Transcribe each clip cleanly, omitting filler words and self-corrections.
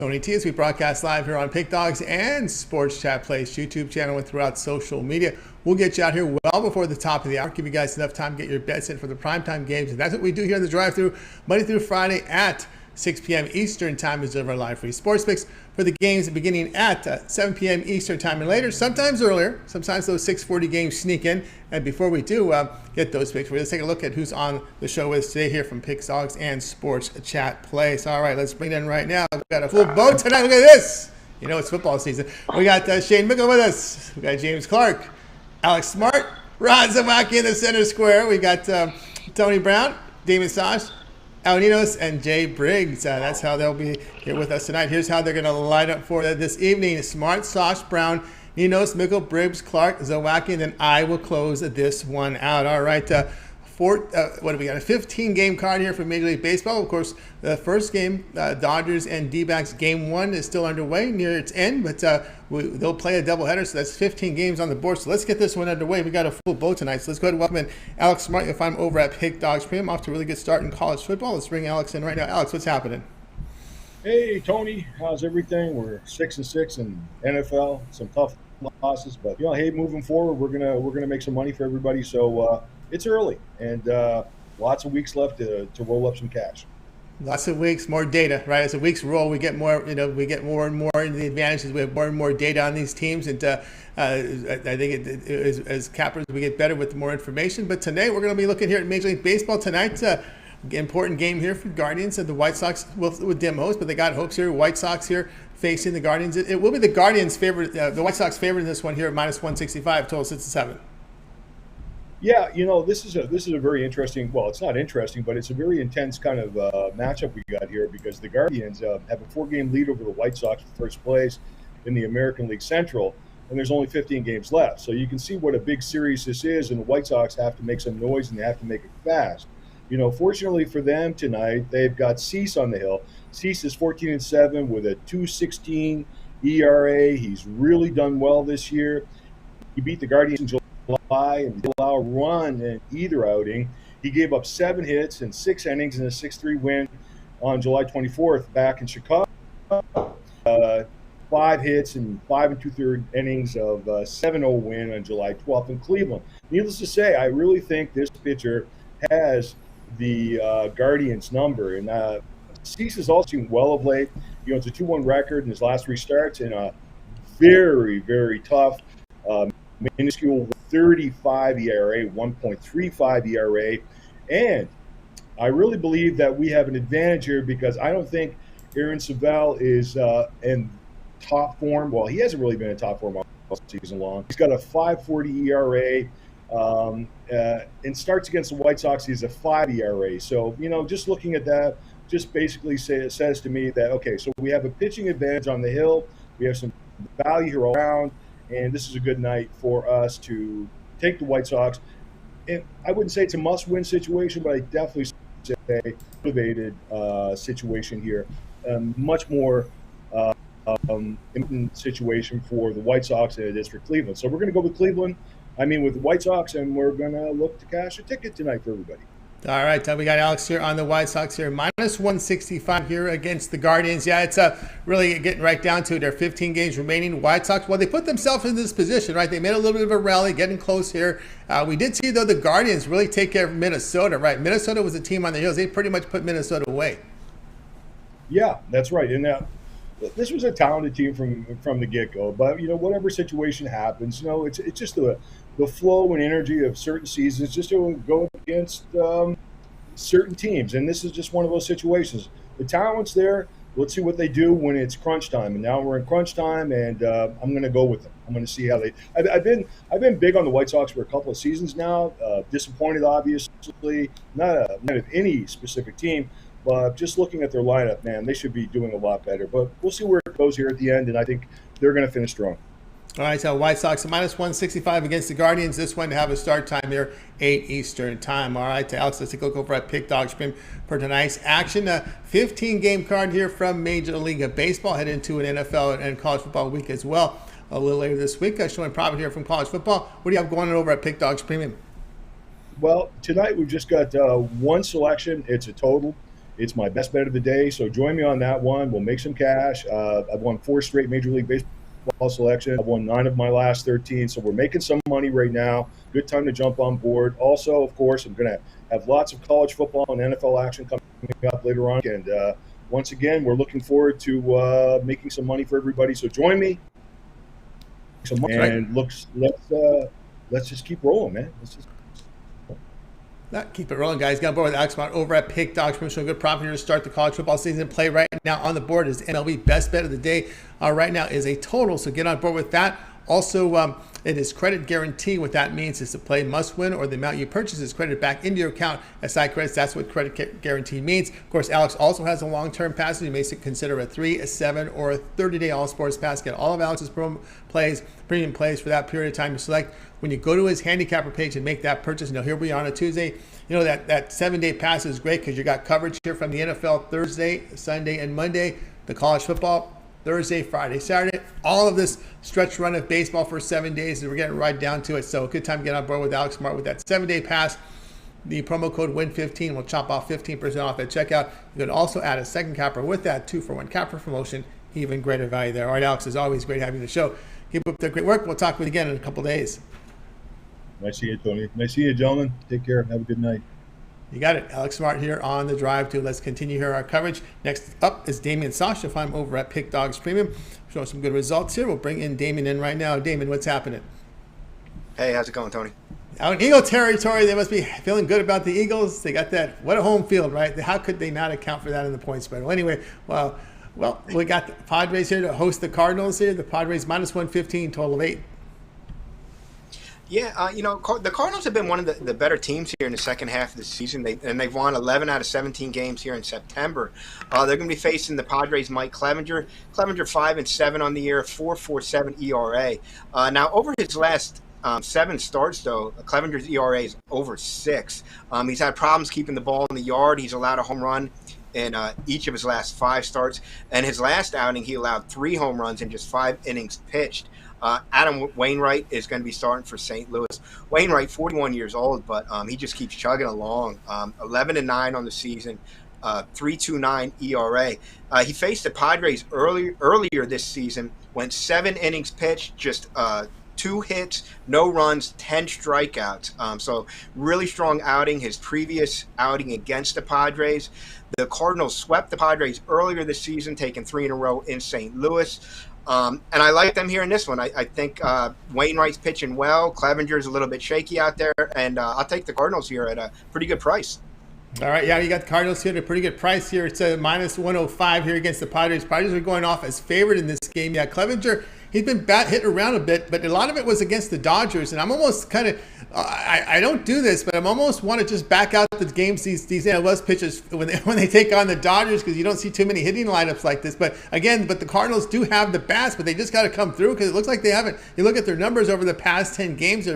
Tony T as we broadcast live here on Pick Dogs and Sports Chat Place YouTube channel and throughout social media. We'll get you out here well before the top of the hour, give you guys enough time to get your bets in for the primetime games. And that's what we do here in the drive-thru Monday through Friday at 6 p.m. Eastern time is our live free sports picks for the games beginning at 7 p.m. Eastern time and later, sometimes earlier. Sometimes those 6:40 games sneak in. And before we do get those picks, we're going to take a look at who's on the show with us today here from Pick Dogs and Sports Chat Place. All right, let's bring it in right now. We've got a full boat tonight. Look at this. You know it's football season. We got Shane Mickle with us. We got James Clark, Alex Smart, Rod Zawacky in the center square. We got Tony Brown, Damian Sosh, Ninos, and Jay Briggs. That's how they'll be here with us tonight. Here's how they're going to line up for this evening. Smart, Sosh, Brown, Ninos, Mickle, Briggs, Clark, Zawacky, and then I will close this one out. All right. What do we got? A 15-game card here for Major League Baseball. Of course, the first game, Dodgers and D-backs, game one is still underway, near its end, but they'll play a doubleheader, so that's 15 games on the board. So let's get this one underway. We got a full boat tonight, so let's go ahead and welcome in Alex Smart. If I'm over at Pick Dogs Premium, off to a really good start in college football. Let's bring Alex in right now. Alex, what's happening? Hey, Tony, how's everything? We're 6-6 in NFL. Some tough losses, but hey, moving forward, we're gonna make some money for everybody. So it's early, and lots of weeks left to roll up some cash. Lots of weeks, more data, right? As the weeks roll, we get more. We get more and more into the advantages. We have more and more data on these teams, and I think as cappers, we get better with more information. But today, we're going to be looking here at Major League Baseball tonight. Important game here for Guardians and the White Sox with dim hopes, but they got hopes here. White Sox here facing the Guardians. It will be the Guardians' favorite, the White Sox favorite in this one here at -165, total 6-7. Yeah, this is a very interesting. Well, it's not interesting, but it's a very intense kind of matchup we got here because the Guardians have a 4-game lead over the White Sox for first place in the American League Central, and there's only 15 games left. So you can see what a big series this is, and the White Sox have to make some noise and they have to make it fast. Fortunately for them tonight, they've got Cease on the hill. Cease is 14-7 with a 2.16 ERA. He's really done well this year. He beat the Guardians in July and didn't allow a run in either outing. He gave up 7 hits in 6 innings in a 6-3 win on July 24th back in Chicago. 5 hits and 5 2/3 innings of a 7-0 win on July 12th in Cleveland. Needless to say, I really think this pitcher has the Guardians number. And Cease has also been well of late. It's a 2-1 record in his last 3 starts in a very, very tough, minuscule 35 ERA, 1.35 ERA. And I really believe that we have an advantage here because I don't think Aaron Savell is in top form. Well, he hasn't really been in top form all season long. He's got a 5.40 ERA. And starts against the White Sox, he's a 5 ERA. So, just looking at that, just basically it says to me that, okay, so we have a pitching advantage on the hill. We have some value here all around, and this is a good night for us to take the White Sox. And I wouldn't say it's a must-win situation, but I definitely say a motivated situation here. Much more important situation for the White Sox than it is for Cleveland. So we're going to go with Cleveland. With the White Sox, and we're going to look to cash a ticket tonight for everybody. All right, we got Alex here on the White Sox here, -165 here against the Guardians. Yeah, it's really getting right down to it. There are 15 games remaining. White Sox, well, they put themselves in this position, right? They made a little bit of a rally, getting close here. We did see, though, the Guardians really take care of Minnesota, right? Minnesota was a team on the hills. They pretty much put Minnesota away. Yeah, that's right. And this was a talented team from the get-go. But, whatever situation happens, it's just the flow and energy of certain seasons just to go against certain teams. And this is just one of those situations. The talent's there. Let's see what they do when it's crunch time. And now we're in crunch time, and I'm going to go with them. I'm going to see how they. I've been big on the White Sox for a couple of seasons now. Disappointed, obviously, not of any specific team, but just looking at their lineup, man, they should be doing a lot better. But we'll see where it goes here at the end, and I think they're going to finish strong. All right, so White Sox -165 against the Guardians. This one to have a start time here, 8 Eastern time. All right, Alex, let's take a look over at Pick Dogs Premium for tonight's action. A 15-game card here from Major League Baseball, heading into an NFL and college football week as well. A little later this week, showing profit here from college football. What do you have going on over at Pick Dogs Premium? Well, tonight we've just got one selection. It's a total. It's my best bet of the day. So join me on that one. We'll make some cash. I've won 4 straight Major League Baseball selections. I've won 9 of my last 13. So we're making some money right now. Good time to jump on board. Also, of course, I'm going to have lots of college football and NFL action coming up later on. And once again, we're looking forward to making some money for everybody. So join me. And let's just keep rolling, man. Keep it rolling, guys. Got on board with Alex Mott over at Pick Dogs. Showing good profit here to start the college football season. Play right now on the board is MLB best bet of the day. Right now is a total, so get on board with that. Also, it is credit guarantee. What that means is to play must win, or the amount you purchase is credited back into your account as side credits. That's what credit guarantee means. Of course, Alex also has a long-term pass. You may consider a 3, a 7, or a 30-day all-sports pass. Get all of Alex's premium plays for that period of time you select. When you go to his handicapper page and make that purchase, here we are on a Tuesday. That 7-day pass is great because you got coverage here from the NFL Thursday, Sunday, and Monday. The college football Thursday, Friday, Saturday. All of this stretch run of baseball for 7 days, and we're getting right down to it. So a good time to get on board with Alex Mott with that 7-day pass. The promo code WIN15 will chop off 15% off at checkout. You can also add a second capper with that 2-for-1 capper promotion. Even greater value there. All right, Alex, as always, great having you on the show. Keep up the great work. We'll talk with you again in a couple days. Nice seeing you, Tony. Nice seeing you, gentlemen. Take care. Have a good night. You got it. Alex Mott here on the drive to. Let's continue here our coverage. Next up is Damian Sosh. If I'm over at Pick Dogs Premium, showing some good results here. We'll bring in Damian in right now. Damian, what's happening? Hey, how's it going, Tony? Out in Eagle territory, they must be feeling good about the Eagles. They got that. What a home field, right? How could they not account for that in the point spread? Well, anyway, well, we got the Padres here to host the Cardinals here. The Padres minus 115, total of 8. Yeah, the Cardinals have been one of the better teams here in the second half of the season. They've won 11 out of 17 games here in September. They're going to be facing the Padres' Mike Clevenger. Clevenger 5-7 on the year, 4.47 ERA. Now, over his last 7 starts, though, Clevenger's ERA is over 6. He's had problems keeping the ball in the yard. He's allowed a home run in each of his last 5 starts. And his last outing, he allowed 3 home runs in just 5 innings pitched. Adam Wainwright is going to be starting for St. Louis. Wainwright, 41 years old, but he just keeps chugging along. 11-9 on the season, 3.29 ERA. He faced the Padres earlier this season, went 7 innings pitched, just 2 hits, no runs, 10 strikeouts. So really strong outing. His previous outing against the Padres. The Cardinals swept the Padres earlier this season, taking 3 in a row in St. Louis. And I like them here in this one. I think Wainwright's pitching well. Clevenger's a little bit shaky out there. And I'll take the Cardinals here at a pretty good price. All right, yeah, you got the Cardinals here at a pretty good price here. It's a minus 105 here against the Padres. Padres are going off as favored in this game. Yeah, Clevenger, he's been hit around a bit, but a lot of it was against the Dodgers. And I'm almost kind of, I don't do this, but I'm almost want to just back out the games these NLS pitchers when they take on the Dodgers, because you don't see too many hitting lineups like this. But again, the Cardinals do have the bats, but they just got to come through, because it looks like they haven't. You look at their numbers over the past 10 games, they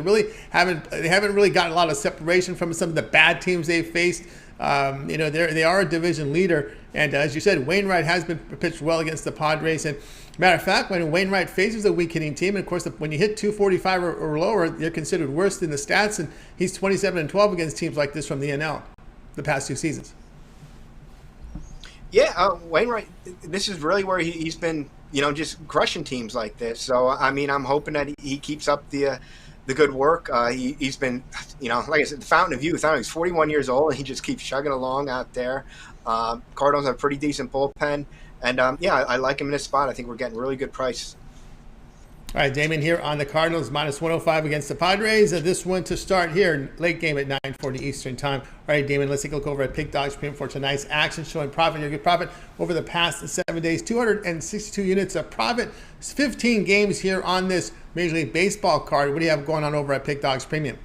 haven't really gotten a lot of separation from some of the bad teams they've faced. They are a division leader, and as you said, Wainwright has been pitched well against the Padres. And matter of fact, when Wainwright faces a weak hitting team, and of course, when you hit 245 or lower, they're considered worse in the stats. And he's 27-12 against teams like this from the NL the past 2 seasons. Yeah, Wainwright, this is really where he's been, just crushing teams like this. So, I mean, I'm hoping that he keeps up the good work. He's been, like I said, the fountain of youth. He's 41 years old, and he just keeps chugging along out there. Cardinals have a pretty decent bullpen. And, I like him in this spot. I think we're getting really good price. All right, Damian here on the Cardinals, minus 105 against the Padres. This one to start here, late game at 9:40 Eastern time. All right, Damian, let's take a look over at Pick Dogs Premium for tonight's action, showing profit. Your good profit over the past 7 days, 262 units of profit. 15 games here on this Major League Baseball card. What do you have going on over at Pick Dogs Premium?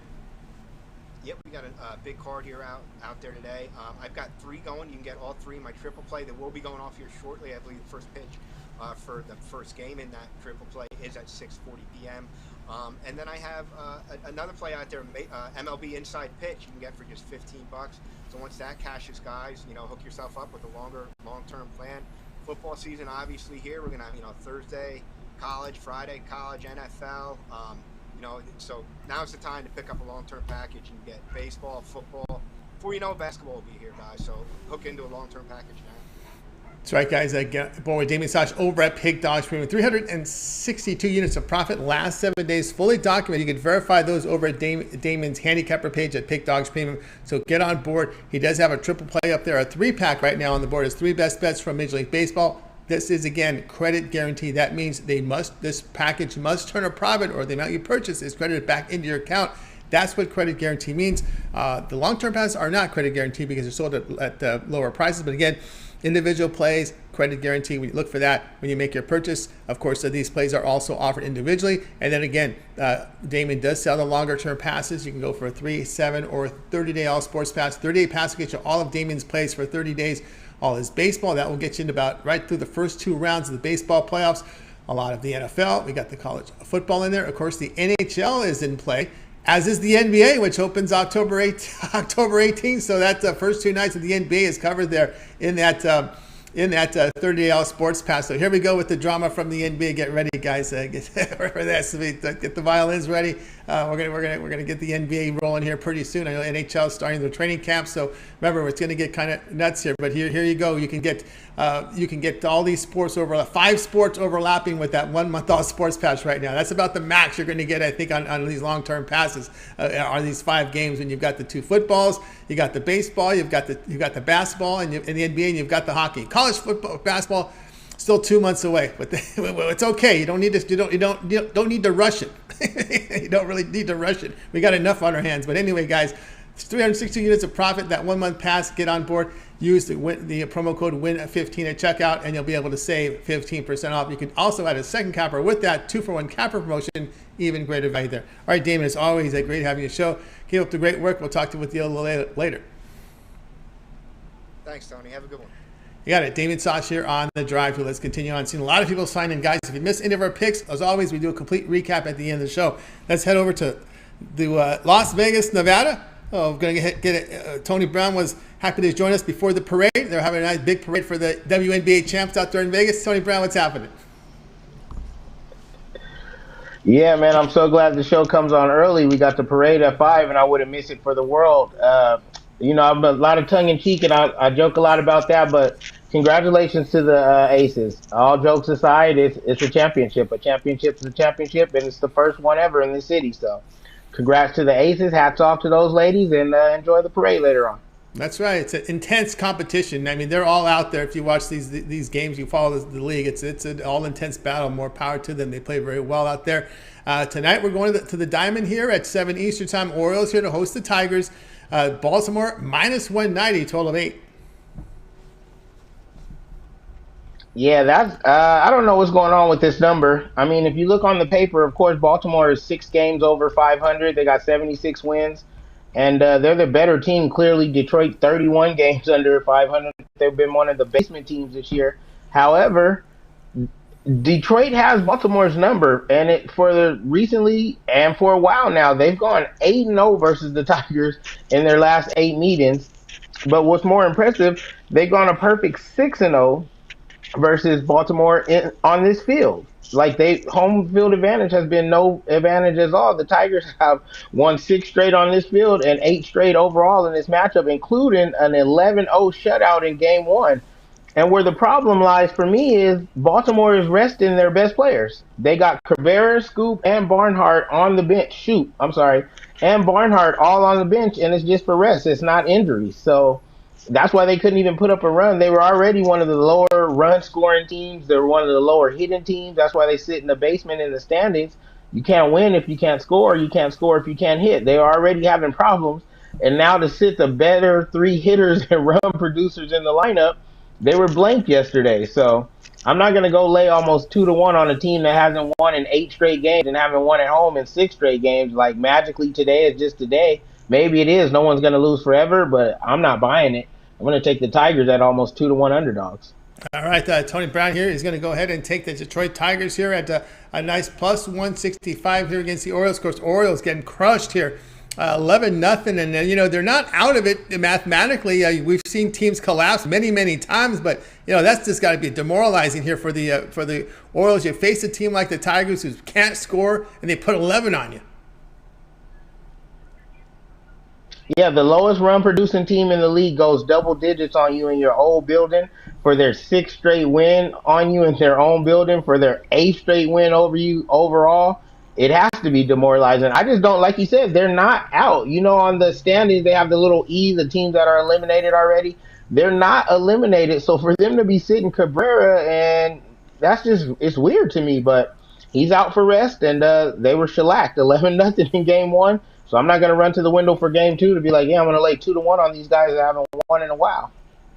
Yep, we got a big card here out there today. I've got 3 going. You can get all 3 in my triple play that will be going off here shortly. I believe the first pitch for the first game in that triple play is at 6:40 p.m. And then I have another play out there, MLB Inside Pitch. You can get for just $15. So once that cashes, guys, hook yourself up with a long-term plan. Football season, obviously, here. We're going to have, Thursday college, Friday college, NFL. So now's the time to pick up a long-term package and get baseball, football, before you know it, basketball will be here, guys. So hook into a long-term package now. That's right, guys. Get born with Damian Sosh over at Pig Dogs Premium. 362 units of profit last 7 days, fully documented. You can verify those over at Damian's handicapper page at Pig Dogs Premium. So get on board. He does have a triple play up there, a 3-pack right now on the board. His 3 best bets from Major League Baseball. This is, again, credit guarantee. That means this package must turn a profit, or the amount you purchase is credited back into your account. That's what credit guarantee means. The long-term passes are not credit guarantee because they're sold at lower prices. But again, individual plays, credit guarantee, we look for that when you make your purchase. Of course, these plays are also offered individually. And then again, Damian does sell the longer term passes. You can go for a 3, 7, or 30-day all sports pass. 30-day pass will get you all of Damian's plays for 30 days. All his baseball, that will get you into about right through the first 2 rounds of the baseball playoffs. A lot of the NFL, we got the college football in there. Of course, the NHL is in play, as is the NBA, which opens October 18th. So that's the first 2 nights of the NBA is covered there in that 30-day all sports pass. So here we go with the drama from the NBA. Get ready, guys. Get the violins ready. We're gonna get the NBA rolling here pretty soon. I know NHL is starting their training camp, so remember it's gonna get kind of nuts here. But here you go. You can get all these sports 5 sports overlapping with that 1 month all sports pass right now. That's about the max you're gonna get, I think, on these long-term passes. Are these 5 games when you've got the 2 footballs, you got the baseball, you've got the basketball, and in the NBA, and you've got the hockey. College football, basketball, still 2 months away, but it's okay. You don't need to. You don't need to rush it. You don't really need to rush it. We got enough on our hands. But anyway, guys, it's 360 units of profit. That 1 month pass. Get on board. Use the promo code WIN15 at checkout, and you'll be able to save 15% off. You can also add a second capper with that 2-for-1 capper promotion. Even greater value there. All right, Damian, as always, great having you show. Keep up the great work. We'll talk to you with you a little later. Thanks, Tony. Have a good one. You got it. Damian Sosh here on the drive through. Let's continue on. Seeing a lot of people sign in. Guys, if you missed any of our picks, as always, we do a complete recap at the end of the show. Let's head over to the Las Vegas, Nevada. Oh, we're going to get it. Tony Brown was happy to join us before the parade. They're having a nice big parade for the WNBA champs out there in Vegas. Tony Brown, what's happening? Yeah, man, I'm so glad the show comes on early. We got the parade at 5, and I wouldn't miss it for the world. I'm a lot of tongue-in-cheek, and I joke a lot about that, but congratulations to the Aces. All jokes aside, it's a championship. A championship is a championship, and it's the first one ever in the city. So congrats to the Aces. Hats off to those ladies, and enjoy the parade later on. That's right. It's an intense competition. I mean, they're all out there. If you watch these games, you follow the league. It's an all intense battle. More power to them. They play very well out there. Tonight we're going to the Diamond here at 7 Eastern Time. Orioles here to host the Tigers. Baltimore -190, total of 8. Yeah, that's I don't know what's going on with this number. I mean, if you look on the paper, of course, Baltimore is 6 games over 500. They got 76 wins. And they're the better team. Clearly, Detroit 31 games under 500. They've been one of the basement teams this year. However, Detroit has Baltimore's number, and recently and for a while now, they've gone 8-0 versus the Tigers in their last 8 meetings. But what's more impressive, they've gone a perfect 6-0 versus Baltimore on this field. Like home field advantage has been no advantage at all. The Tigers have won 6 straight on this field and 8 straight overall in this matchup, including an 11-0 shutout in Game 1. And where the problem lies for me is Baltimore is resting their best players. They got Cabrera, Scoop, and Barnhart on the bench. And Barnhart all on the bench, and it's just for rest. It's not injuries. So that's why they couldn't even put up a run. They were already one of the lower run-scoring teams. They were one of the lower hitting teams. That's why they sit in the basement in the standings. You can't win if you can't score. You can't score if you can't hit. They are already having problems. And now to sit the better 3 hitters and run producers in the lineup, they were blanked yesterday. So I'm not going to go lay almost 2-1 on a team that hasn't won in 8 straight games and haven't won at home in 6 straight games. Like, magically today is just today. Maybe it is. No one's going to lose forever, but I'm not buying it. I'm going to take the Tigers at almost 2-1 underdogs. All right, Tony Brown here is going to go ahead and take the Detroit Tigers here at a nice plus 165 here against the Orioles. Of course, Orioles getting crushed here, 11-0, and they're not out of it mathematically. We've seen teams collapse many times, but that's just got to be demoralizing here for the Orioles. You face a team like the Tigers who can't score, and they put 11 on you. Yeah, the lowest run producing team in the league goes double digits on you in your old building for their sixth straight win on you in their own building for their eighth straight win over you overall. It has to be demoralizing. I just don't, like you said, they're not out. On the standings, they have the little E, the teams that are eliminated already. They're not eliminated. So for them to be sitting Cabrera, and it's weird to me, but he's out for rest, and they were shellacked 11-0 in game one. So I'm not going to run to the window for game two to be like, yeah, I'm going to lay 2-1 on these guys that haven't won in a while.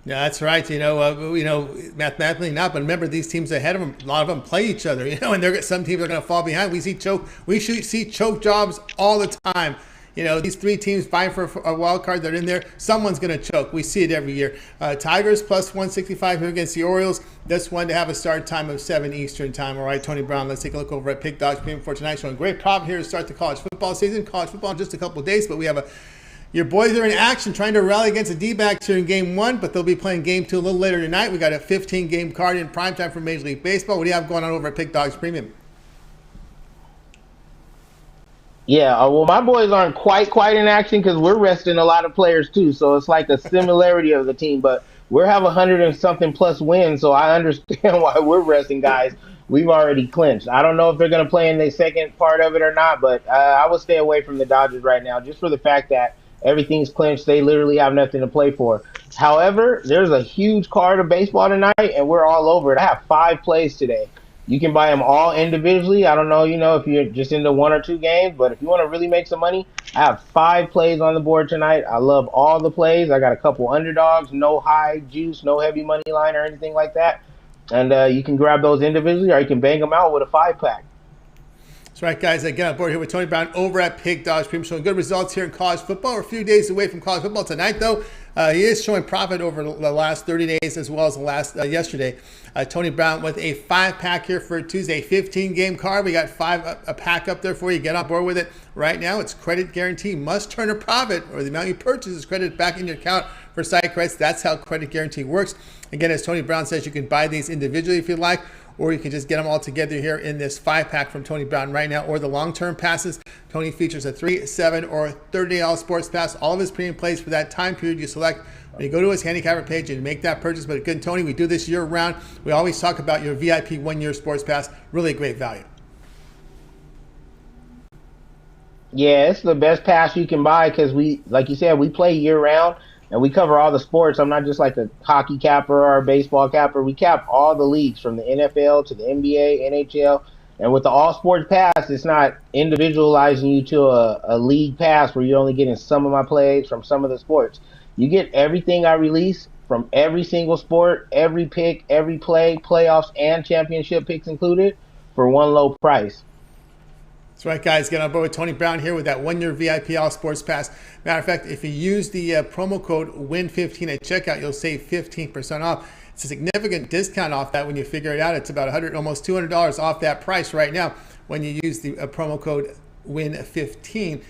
Yeah, that's right. Mathematically not, but remember these teams ahead of them, a lot of them play each other. And some teams are going to fall behind. We see choke jobs all the time. These three teams vying for a wild card, they're in there. Someone's going to choke. We see it every year. Tigers plus 165 here against the Orioles. This one to have a start time of 7 Eastern time. All right, Tony Brown, let's take a look over at Pick Dogs Premium for tonight. Showing great profit here to start the college football season. College football in just a couple of days, but we have your boys are in action trying to rally against the D-backs here in game one, but they'll be playing game two a little later tonight. We got a 15-game card in primetime for Major League Baseball. What do you have going on over at Pick Dogs Premium? Yeah, well, my boys aren't quite in action because we're resting a lot of players too. So it's like a similarity of the team, but we're have 100 and something plus wins. So I understand why we're resting guys. We've already clinched. I don't know if they're going to play in the second part of it or not, but I would stay away from the Dodgers right now just for the fact that everything's clinched. They literally have nothing to play for. However, there's a huge card of baseball tonight, and we're all over it. I have 5 plays today. You can buy them all individually. I don't know, if you're just into 1 or 2 games, but if you want to really make some money, I have 5 plays on the board tonight. I love all the plays. I got a couple underdogs, no high juice, no heavy money line or anything like that. And you can grab those individually, or you can bang them out with a 5-pack. That's right, guys. I get on board here with Tony Brown over at Pick Dogs Premium, showing good results here in college football. We're a few days away from college football tonight, though. He is showing profit over the last 30 days as well as the last yesterday. Tony Brown with a 5-pack here for Tuesday, 15-game card. We got a pack up there for you. Get on board with it right now. It's credit guarantee. Must turn a profit, or the amount you purchase is credited back in your account for site credits. That's how credit guarantee works. Again, as Tony Brown says, you can buy these individually if you like, or you can just get them all together here in this 5-pack from Tony Brown right now, or the long-term passes. Tony features a 3, 7, or 30-day sports pass. All of his premium plays for that time period you select when you go to his handicapper page and make that purchase. But again, Tony, we do this year-round. We always talk about your VIP 1-year sports pass. Really great value. Yeah, it's the best pass you can buy because like you said, we play year-round. And we cover all the sports. I'm not just like a hockey capper or a baseball capper. We cap all the leagues from the NFL to the NBA, NHL. And with the all sports pass, it's not individualizing you to a league pass where you're only getting some of my plays from some of the sports. You get everything I release from every single sport, every pick, every play, playoffs, and championship picks included for one low price. That's right, guys. Get on board with Tony Brown here with that 1-year VIP All Sports Pass. Matter of fact, if you use the promo code WIN15 at checkout, you'll save 15% off. It's a significant discount off that when you figure it out. It's about almost $200 off that price right now when you use the promo code WIN15.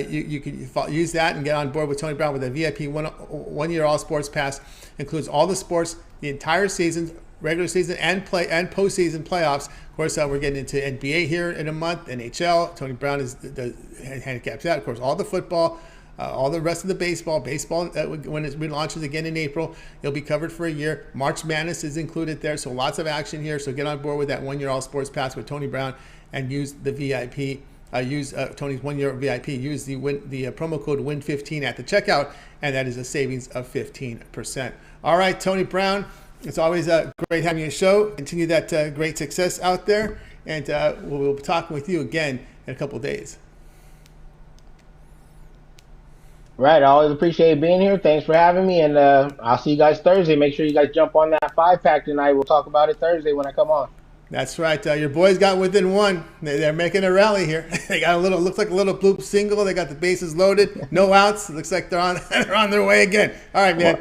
You can use that and get on board with Tony Brown with a VIP 1-year All Sports Pass. Includes all the sports, the entire season, regular season and postseason playoffs. Of course, we're getting into NBA here in a month, NHL. Tony Brown is the handicaps that. Of course, all the football, all the rest of the baseball when it relaunches again in April, it'll be covered for a year. March Madness is included there, so lots of action here. So get on board with that 1-year All Sports Pass with Tony Brown and use the VIP. Use Tony's 1-year VIP. Use the promo code WIN15 at the checkout, and that is a savings of 15%. All right, Tony Brown. It's always great having you on the show. Continue that great success out there, and we'll be talking with you again in a couple of days. Right. I always appreciate being here. Thanks for having me, and I'll see you guys Thursday. Make sure you guys jump on that 5-pack tonight. We'll talk about it Thursday when I come on. That's right. Your boys got within one. They're making a rally here. They got looks like a little bloop single. They got the bases loaded, no outs. It looks like they're on their way again. All right, man.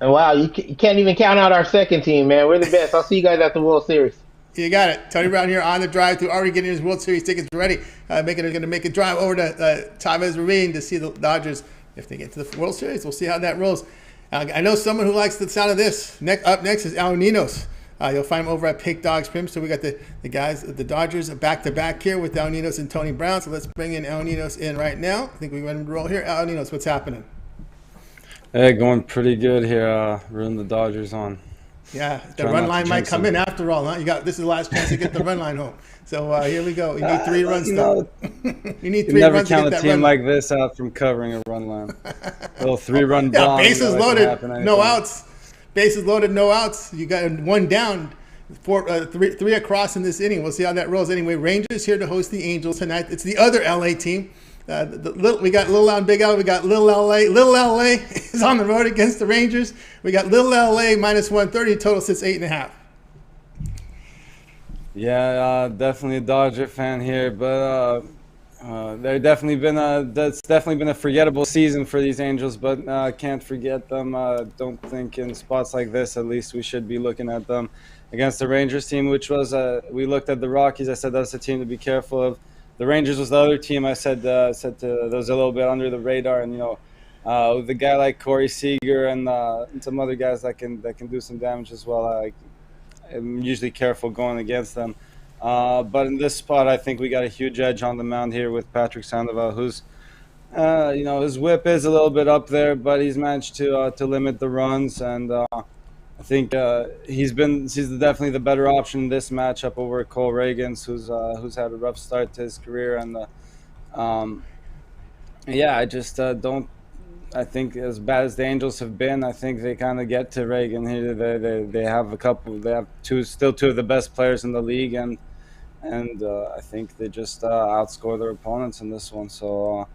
And wow, you can't even count out our second team, man. We're the best. I'll see you guys at the World Series. You got it. Tony Brown here on the drive to already getting his World Series tickets ready. Going to make a drive over to Chavez Ravine to see the Dodgers. If they get to the World Series, we'll see how that rolls. I know someone who likes the sound of this. Up next is Ninos. You'll find them over at Pick Dogs Prim. So we got the guys, the Dodgers, back-to-back here with El Ninos and Tony Brown. So let's bring in El Ninos in right now. I think we want to roll here. El Ninos, what's happening? Hey, going pretty good here. Rooting the Dodgers on. Yeah, the run line might come in after all, huh? This is the last chance to get the run line home. So here we go. You need 3 runs. You need 3 never runs count to get a that team run like this out from covering a run line. A little 3-run bomb. Yeah, bases loaded, no outs. Bases loaded, no outs. You got 1 down, 3 across in this inning. We'll see how that rolls. Anyway, Rangers here to host the Angels tonight. It's the other LA team. We got Little Al and Big Al. We got Little LA. Little LA is on the road against the Rangers. We got Little LA minus 130. Total sits 8.5. Yeah, definitely a Dodger fan here, but that's definitely been a forgettable season for these Angels. But can't forget them. Don't think in spots like this, at least we should be looking at them against the Rangers team, which was we looked at the Rockies. I said that's a team to be careful of. The Rangers was the other team I said that was a little bit under the radar, and with a guy like Corey Seager and some other guys that can do some damage as well. I'm usually careful going against them, but in this spot I think we got a huge edge on the mound here with Patrick Sandoval, who's his whip is a little bit up there, but he's managed to limit the runs, and I think he's definitely the better option in this matchup over Cole Reagans, who's had a rough start to his career, and I just don't. I think as bad as the Angels have been, I think they kind of get to Reagan here. They have still two of the best players in the league, and I think they just outscore their opponents in this one. So I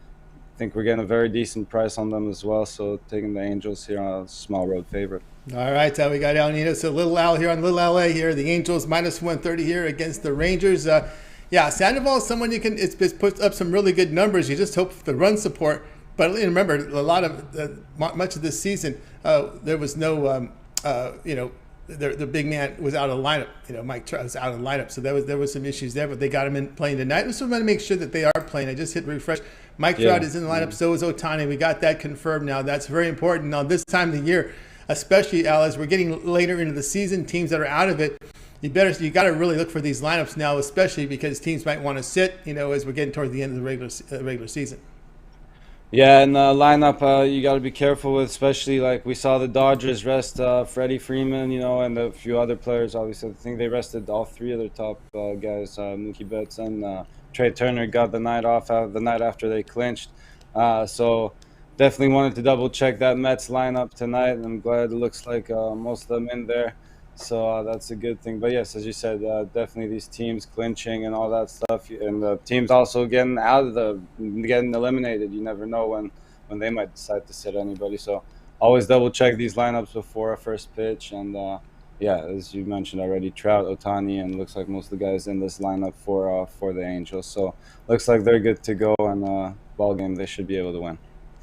think we're getting a very decent price on them as well. So taking the Angels here on a small road favorite. All right, so we got El Nino. So Little Al here on Little LA here. The Angels minus 130 here against the Rangers. Sandoval is someone you can. It's put up some really good numbers. You just hope for the run support. But remember, a lot of much of this season, there was no, the big man was out of the lineup. Mike Trout was out of the lineup, so there was some issues there. But they got him in playing tonight. We still want to make sure that they are playing. I just hit refresh. Mike Trout is in the lineup. So is Ohtani. We got that confirmed now. That's very important now this time of the year, especially Al, as we're getting later into the season. Teams that are out of it, you got to really look for these lineups now, especially because teams might want to sit. As we're getting toward the end of the regular season. Yeah, and the lineup you got to be careful with, especially like we saw the Dodgers rest Freddie Freeman, and a few other players. Obviously, I think they rested all 3 of their top guys. Mookie Betts and Trey Turner got the night off the night after they clinched. So definitely wanted to double check that Mets lineup tonight, and I'm glad it looks like most of them in there. So that's a good thing. But yes, as you said, definitely these teams clinching and all that stuff, and the teams also getting eliminated. You never know when they might decide to sit anybody. So always double check these lineups before a first pitch. And as you mentioned already, Trout, Ohtani, and looks like most of the guys in this lineup for the Angels. So looks like they're good to go, and ball game they should be able to win.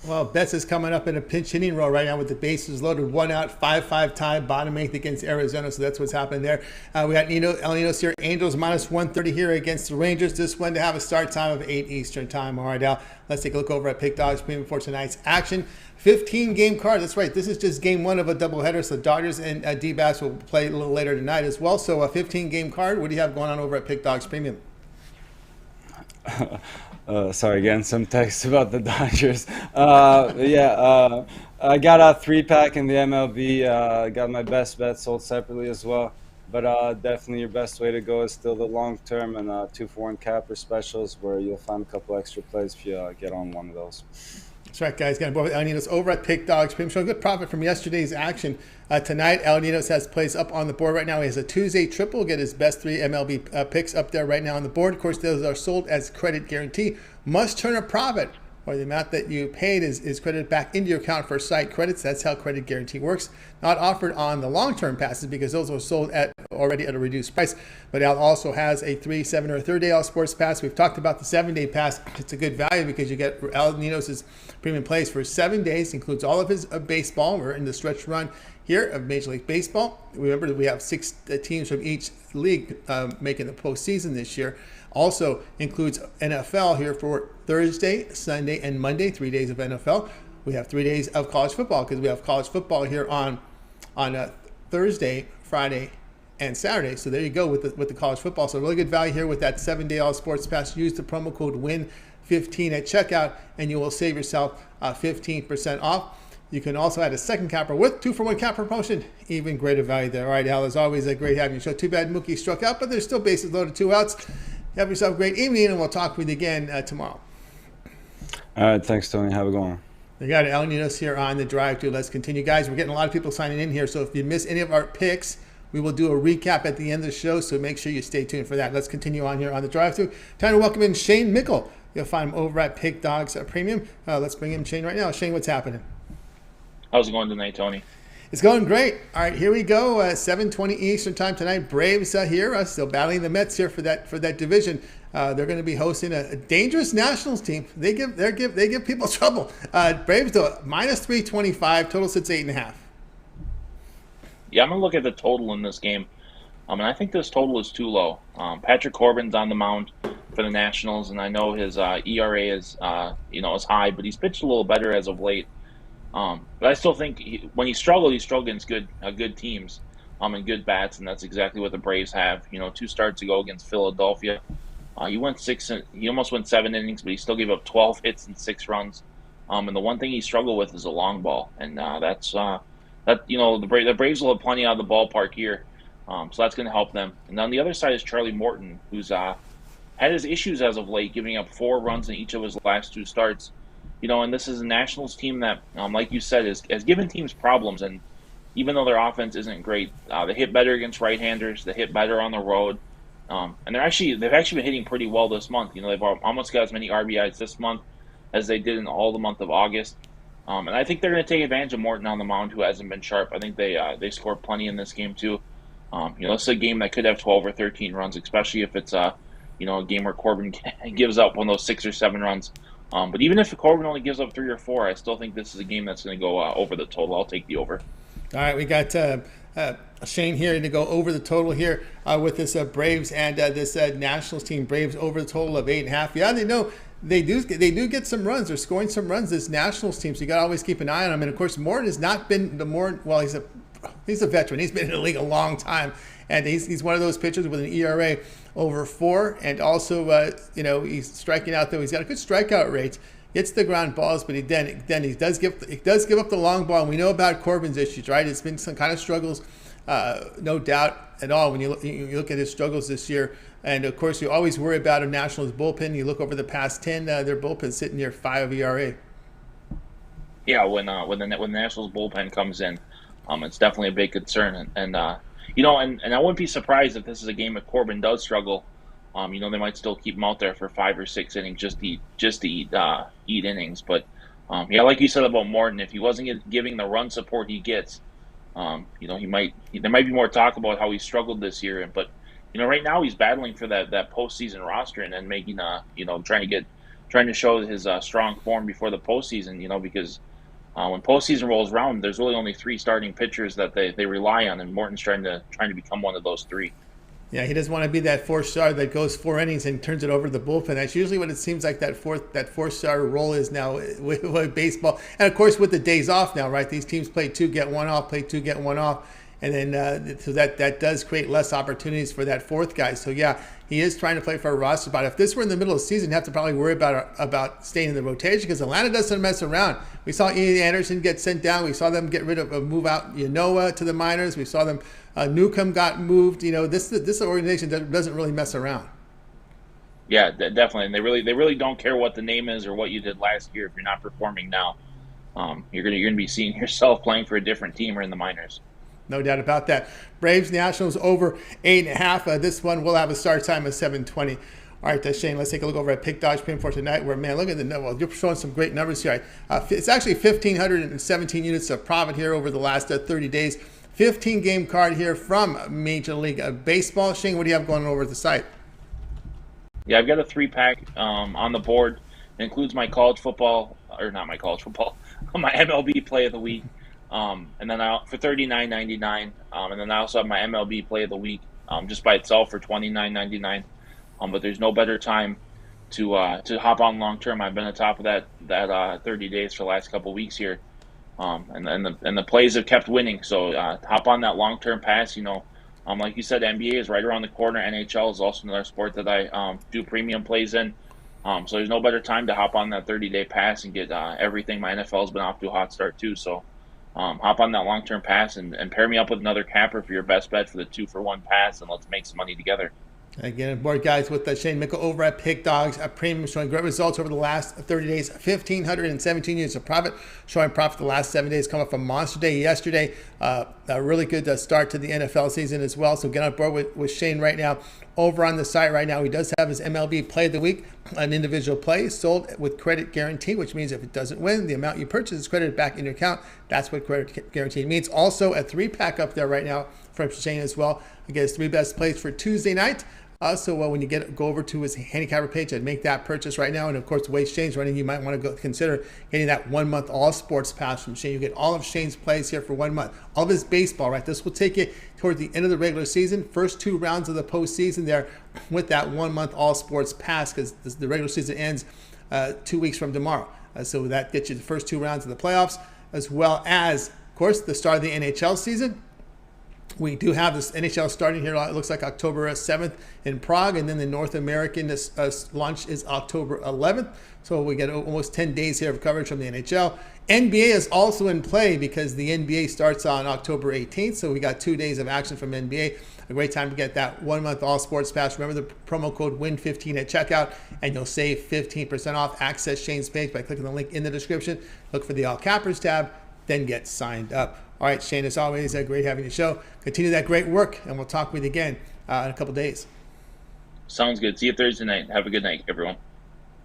Well, Betts is coming up in a pinch hitting role right now with the bases loaded, 1 out, 5-5 tie, bottom 8th against Arizona. So that's what's happening there. We got El Ninos here, Angels minus 130 here against the Rangers. This one to have a start time of 8 Eastern time. All right, Al, let's take a look over at Pick Dogs Premium for tonight's action. 15-game card. That's right. This is just game 1 of a doubleheader. So Dodgers and D-backs will play a little later tonight as well. So a 15-game card. What do you have going on over at Pick Dogs Premium? Sorry again, some text about the Dodgers. I got a 3-pack in the MLB. Got my best bet sold separately as well. But definitely your best way to go is still the long-term and 2-for-1 capper specials, where you'll find a couple extra plays if you get on one of those. That's right, guys. Got both El Ninos over at Pick Dogs Premium. Showing good profit from yesterday's action. Tonight, El Ninos has plays up on the board right now. He has a Tuesday triple. Get his best 3 MLB picks up there right now on the board. Of course, those are sold as credit guarantee. Must turn a profit, or the amount that you paid is credited back into your account for site credits. That's how credit guarantee works. Not offered on the long-term passes because those are sold already at a reduced price. But Al also has a 3, 7, or 30-day All Sports Pass. We've talked about the 7-day pass. It's a good value because you get El Ninos' premium plays for 7 days. Includes all of his baseball. We're in the stretch run here of Major League Baseball. Remember that we have 6 teams from each league making the postseason this year. Also includes NFL here for Thursday, Sunday, and Monday, 3 days of NFL. We have 3 days of college football because we have college football here on Thursday, Friday, and Saturday. So there you go with the college football. So really good value here with that 7-day all sports pass. Use the promo code WIN15 at checkout, and you will save yourself 15% off. You can also add a second capper with 2-for-1 capper promotion. Even greater value there. All right, Al, as always, great having you. So too bad Mookie struck out, but there's still bases loaded, 2 outs. Have yourself a great evening, and we'll talk with you again tomorrow. All right, thanks, Tony. Have a good one. We got El Ninos here on the drive-thru. Let's continue, guys. We're getting a lot of people signing in here, so if you miss any of our picks, we will do a recap at the end of the show, so make sure you stay tuned for that. Let's continue on here on the drive-thru. Time to welcome in Shane Mickle. You'll find him over at Pick Dogs Premium. Let's bring in Shane right now. Shane, what's happening? How's it going tonight, Tony? It's going great. All right, here we go. 7:20 Eastern time tonight. Braves here, still battling the Mets here for that division. They're going to be hosting a dangerous Nationals team. They give people trouble. Braves though minus 325. Total sits 8.5. Yeah, I'm gonna look at the total in this game, and I think this total is too low. Patrick Corbin's on the mound for the Nationals, and I know his ERA is is high, but he's pitched a little better as of late. But I still think when he struggled against good teams, and good bats, and that's exactly what the Braves have. 2 starts ago against Philadelphia, he almost went 7 innings, but he still gave up 12 hits and 6 runs. And the one thing he struggled with is a long ball, and the Braves will have plenty out of the ballpark here, so that's going to help them. And on the other side is Charlie Morton, who's had his issues as of late, giving up 4 runs in each of his last 2 starts. And this is a Nationals team that, like you said, has given teams problems. And even though their offense isn't great, they hit better against right-handers. They hit better on the road, and they've actually been hitting pretty well this month. They've almost got as many RBIs this month as they did in all the month of August. And I think they're going to take advantage of Morton on the mound, who hasn't been sharp. I think they scored plenty in this game too. This is a game that could have 12 or 13 runs, especially if it's a game where Corbin gives up one of those 6 or 7 runs. But even if Corbin only gives up 3 or 4, I still think this is a game that's going to go over the total. I'll take the over. All right, we got Shane here to go over the total here with this Braves and this Nationals team. Braves over the total of 8.5. Yeah, they do get some runs. They're scoring some runs, this Nationals team, so you got to always keep an eye on them. And of course, Morton has not been he's a veteran. He's been in the league a long time, and he's one of those pitchers with an ERA over 4, and also he's striking out though. He's got a good strikeout rate. Hits the ground balls, but he does give up the long ball. And we know about Corbin's issues, right? It's been some kind of struggles, no doubt at all. When you look at his struggles this year, and of course you always worry about a Nationals bullpen. You look over the past 10, their bullpen's sitting near 5 ERA. Yeah, when the Nationals bullpen comes in, it's definitely a big concern. And I wouldn't be surprised if this is a game if Corbin does struggle. They might still keep him out there for 5 or 6 innings just to eat innings. But like you said about Morton, if he wasn't giving the run support he gets, there might be more talk about how he struggled this year. But right now he's battling for that postseason roster and then making trying to show his strong form before the postseason. Because when postseason rolls around, there's really only 3 starting pitchers that they rely on, and Morton's trying to become one of those 3. Yeah, he doesn't want to be that 4th star that goes 4 innings and turns it over to the bullpen. That's usually what it seems like that fourth star role is now with baseball. And of course, with the days off now, right? These teams play 2, get 1 off, play 2, get 1 off. And then so that does create less opportunities for that 4th guy. So yeah, he is trying to play for a roster spot. If this were in the middle of the season, you have to probably worry about staying in the rotation, because Atlanta doesn't mess around. We saw Ian Anderson get sent down. We saw them get rid of move out Yanoa to the minors. We saw them Newcomb got moved. This organization doesn't really mess around. Yeah, definitely. And they really don't care what the name is or what you did last year. If you're not performing now, you're gonna be seeing yourself playing for a different team or in the minors. No doubt about that. Braves Nationals over 8.5. This one will have a start time of 7:20. All right, Shane, let's take a look over at Pick Dodge Pin for tonight. Where, man, look at you're showing some great numbers here. It's actually 1,517 units of profit here over the last 30 days. 15-game card here from Major League Baseball. Shane, what do you have going over at the site? Yeah, I've got a 3-pack on the board. It includes my college football, or not my college football, my MLB play of the week. And then for $39.99, and then I also have my MLB play of the week just by itself for $29.99. But there's no better time to hop on long term. I've been on top of that 30 days for the last couple of weeks here, and the plays have kept winning. So hop on that long term pass. Like you said, NBA is right around the corner. NHL is also another sport that I do premium plays in. So there's no better time to hop on that 30-day pass and get everything. My NFL's been off to a hot start too. So hop on that long-term pass and pair me up with another capper for your best bet for the 2-for-1 pass, and let's make some money together. Again, aboard, guys, with Shane Mickle over at Pick Dogs, a premium, showing great results over the last 30 days. 1,517 units of profit, showing profit the last 7 days, coming from Monster Day yesterday. A really good start to the NFL season as well. So get on board with Shane right now. Over on the site right now, he does have his MLB Play of the Week, an individual play sold with credit guarantee, which means if it doesn't win, the amount you purchase is credited back in your account. That's what credit guarantee means. Also, a 3-pack up there right now from Shane as well. Again, his 3 best plays for Tuesday night. So when you go over to his handicapper page and make that purchase right now, and of course the way Shane's running, you might want to consider getting that 1-month all sports pass from Shane. You get all of Shane's plays here for 1 month, all of his baseball. Right, this will take you toward the end of the regular season, first 2 rounds of the postseason there with that 1-month all sports pass, because the regular season ends 2 weeks from tomorrow. So that gets you the first 2 rounds of the playoffs, as well as, of course, the start of the NHL season. We do have this NHL starting here. It looks like October 7th in Prague, and then the North American launch is October 11th. So we get almost 10 days here of coverage from the NHL. NBA is also in play because the NBA starts on October 18th. So we got 2 days of action from NBA. A great time to get that 1-month all sports pass. Remember the promo code WIN15 at checkout, and you'll save 15% off. Access Shane's page by clicking the link in the description. Look for the All Cappers tab, then get signed up. All right, Shane, as always, great having you show. Continue that great work, and we'll talk with you again in a couple days. Sounds good. See you Thursday night. Have a good night, everyone.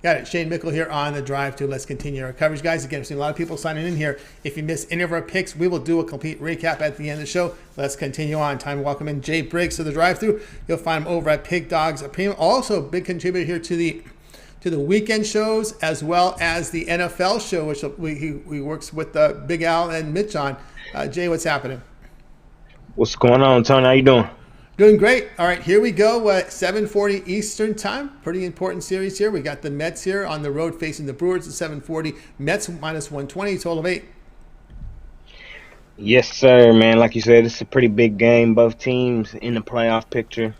Got it. Shane Mickle here on the drive to. Let's continue our coverage, guys. Again, we've seen a lot of people signing in here. If you miss any of our picks, we will do a complete recap at the end of the show. Let's continue on. Time to welcome in Jay Briggs to the drive-through. You'll find him over at Pick Dogs Premium. Also, a big contributor here to the weekend shows, as well as the NFL show, which he works with Big Al and Mitch on. Jay, what's happening? What's going on, Tony? How you doing? Doing great. All right, here we go. 7:40 Eastern time. Pretty important series here. We got the Mets here on the road facing the Brewers at 7:40. Mets minus 120, total of 8. Yes, sir, man. Like you said, it's a pretty big game. Both teams in the playoff picture.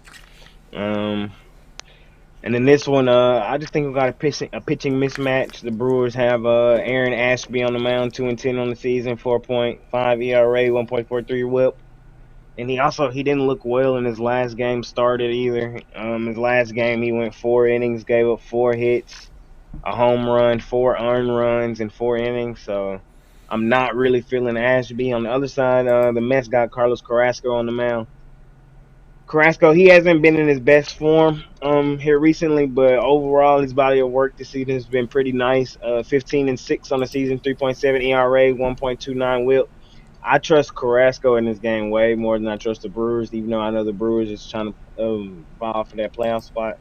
And in this one, I just think we got a pitching mismatch. The Brewers have Aaron Ashby on the mound, 2-10 on the season, 4.5 ERA, 1.43 WHIP. And he didn't look well in his last game started either. His last game, he went 4 innings, gave up 4 hits, a home run, 4 earned runs in 4 innings. So I'm not really feeling Ashby. On the other side, the Mets got Carlos Carrasco on the mound. Carrasco, he hasn't been in his best form here recently, but overall his body of work this season has been pretty nice. 15-6 on the season, 3.7 ERA, 1.29 WHIP. I trust Carrasco in this game way more than I trust the Brewers, even though I know the Brewers is trying to fall for that playoff spot.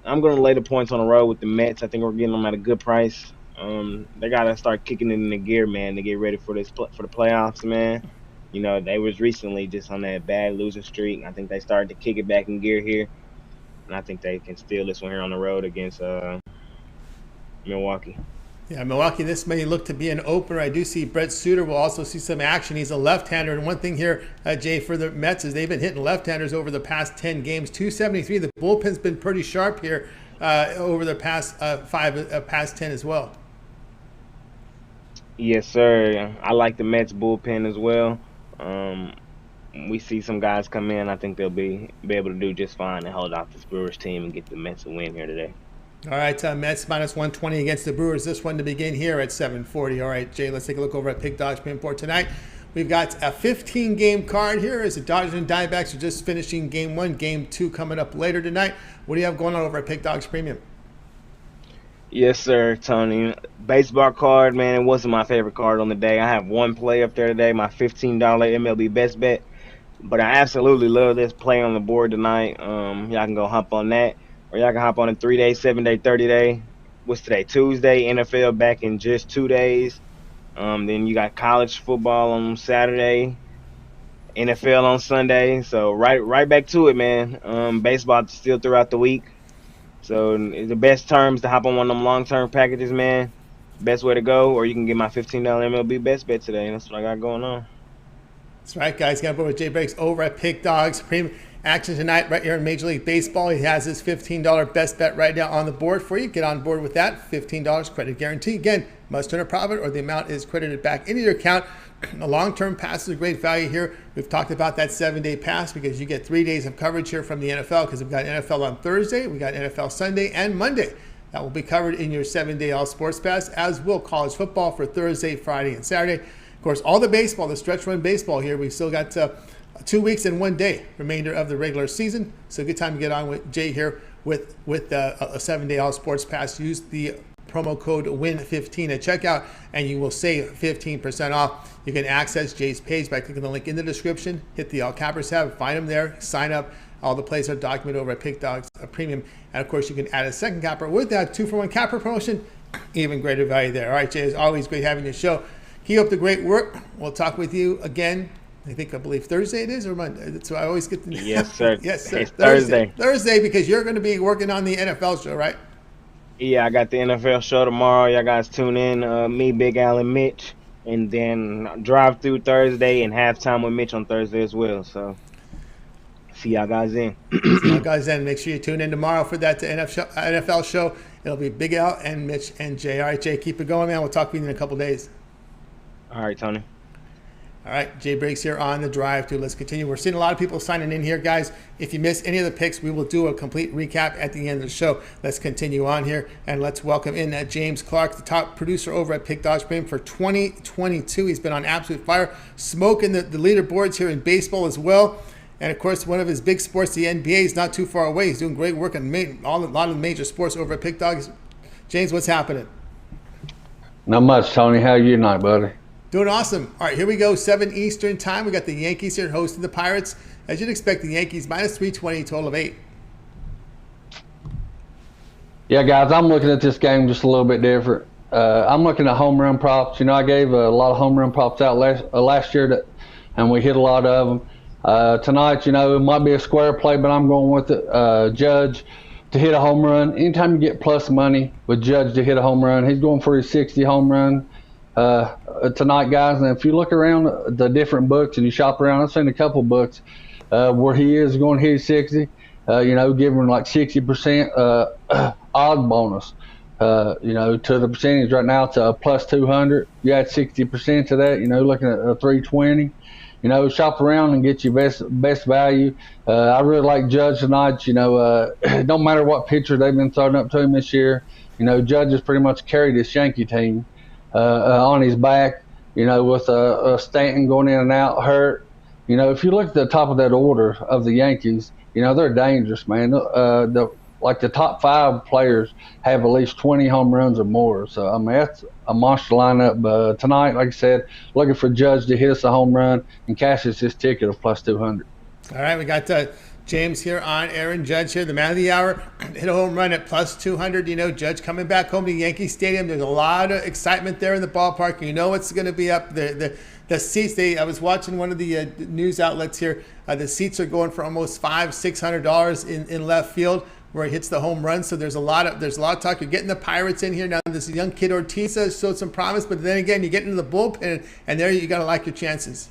I'm going to lay the points on the road with the Mets. I think we're getting them at a good price. They got to start kicking it in the gear, man, to get ready for the playoffs, man. You know, they was recently just on that bad losing streak. I think they started to kick it back in gear here. And I think they can steal this one here on the road against Milwaukee. Yeah, Milwaukee, this may look to be an opener. I do see Brett Suter will also see some action. He's a left-hander. And one thing here, Jay, for the Mets is they've been hitting left-handers over the past 10 games. 273. The bullpen's been pretty sharp here over the past 10 as well. Yes, sir. I like the Mets bullpen as well. We see some guys come in. I think they'll be able to do just fine and hold off this Brewers team and get the Mets a win here today. All right, Mets minus 120 against the Brewers. This one to begin here at 7:40. All right, Jay, let's take a look over at Pick Dogs Premium for tonight. We've got a 15-game card here as the Dodgers and Diamondbacks are just finishing Game 1. Game 2 coming up later tonight. What do you have going on over at Pick Dogs Premium? Yes, sir, Tony. Baseball card, man, it wasn't my favorite card on the day. I have one play up there today, my $15 MLB best bet. But I absolutely love this play on the board tonight. Y'all can go hop on that. Or y'all can hop on a 3-day, 7-day, 30-day. What's today? Tuesday. NFL back in just 2 days. Then you got college football on Saturday. NFL on Sunday. So right back to it, man. Baseball still throughout the week. So the best terms to hop on one of them long-term packages, man. Best way to go. Or you can get my $15 MLB best bet today. That's what I got going on. That's right, guys. Got to with Jay Briggs over at Pick Dogs. Premium action tonight right here in Major League Baseball. He has his $15 best bet right now on the board for you. Get on board with that. $15 credit guarantee. Again, must turn a profit or the amount is credited back into your account. A long-term pass is a great value here. We've talked about that 7-day pass because you get 3 days of coverage here from the NFL because we've got NFL on Thursday, we got NFL Sunday and Monday. That will be covered in your 7-day All Sports Pass, as will college football for Thursday, Friday, and Saturday. Of course, all the baseball, the stretch run baseball here, we've still got 2 weeks and 1 day remainder of the regular season. So good time to get on with Jay here with a 7-day All Sports Pass. Use the promo code WIN15 at checkout and you will save 15% off. You can access Jay's page by clicking the link in the description, hit the All Cappers tab, find him there, sign up. All the plays are documented over at Pick Dogs Premium. And of course, you can add a second capper with that 2-for-1 capper promotion. Even greater value there. All right, Jay, it's always great having your show. Keep up the great work. We'll talk with you again. I believe Thursday it is, or Monday. So I always get the Yes, sir. Yes, sir. It's Thursday. Thursday, because you're going to be working on the NFL show, right? Yeah, I got the NFL show tomorrow. Y'all guys tune in. Me, Big Al, and Mitch. And then drive through Thursday and halftime with Mitch on Thursday as well. So see y'all guys in. See y'all guys in. Make sure you tune in tomorrow for that NFL show. It'll be Big Al and Mitch and Jay. All right, Jay, keep it going, man. We'll talk with you in a couple days. All right, Tony. All right, Jay Briggs here on the drive to. Let's continue. We're seeing a lot of people signing in here, guys. If you missed any of the picks, we will do a complete recap at the end of the show. Let's continue on here, and let's welcome in James Clark, the top producer over at Pick Dogs Premium for 2022. He's been on absolute fire, smoking the leaderboards here in baseball as well. And, of course, one of his big sports, the NBA, is not too far away. He's doing great work on a lot of the major sports over at Pick Dogs. James, what's happening? Not much, Tony. How are you tonight, buddy? Doing awesome. All right, here we go. 7 Eastern time. We got the Yankees here hosting the Pirates. As you'd expect, the Yankees minus 320, total of 8. Yeah, guys, I'm looking at this game just a little bit different. I'm looking at home run props. You know, I gave a lot of home run props out last year, and we hit a lot of them. Tonight, you know, it might be a square play, but I'm going with it. Judge to hit a home run. Anytime you get plus money with Judge to hit a home run, he's going for his 60 home run tonight, guys. And if you look around the different books and you shop around, I've seen a couple books where he is going to hit 60, you know, giving like 60% odd bonus, you know, to the percentage right now. It's a plus 200. You add 60% to that, you know, looking at a 320. You know, shop around and get your best value. I really like Judge tonight. You know, no matter what pitcher they've been throwing up to him this year, you know, Judge has pretty much carried this Yankee team on his back, you know, with Stanton going in and out hurt. You know, if you look at the top of that order of the Yankees, you know, they're dangerous, man. The top 5 players have at least 20 home runs or more. So, I mean, that's a monster lineup. But tonight, like I said, looking for Judge to hit us a home run and cash us his ticket of plus 200. All right, we got James here on Aaron Judge here, the man of the hour. Hit a home run at plus 200. You know, Judge coming back home to Yankee Stadium. There's a lot of excitement there in the ballpark. You know it's going to be up. The seats, I was watching one of the news outlets here. The seats are going for almost $500-$600 in left field where he hits the home run. So there's a lot of talk. You're getting the Pirates in here now. This young kid Ortiz showed some promise, but then again, you get into the bullpen, and there you got to like your chances.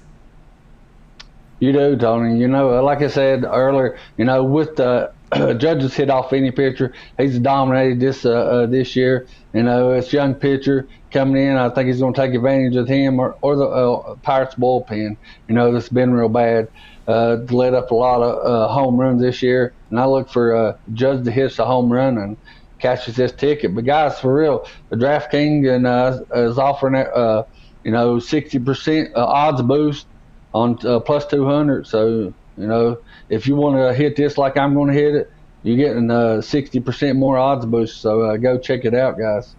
You do, Tony. You know, like I said earlier, you know, with the Judge's hit off any pitcher, he's dominated this year. You know, it's young pitcher coming in. I think he's going to take advantage of him or the Pirates bullpen. You know, that's been real bad. Led up a lot of home runs this year, and I look for Judge to hit a home run and catches this ticket. But guys, for real, the DraftKings is offering you know, 60% odds boost on plus 200. So, you know, if you want to hit this like I'm going to hit it, you're getting 60% more odds boost. So go check it out, guys.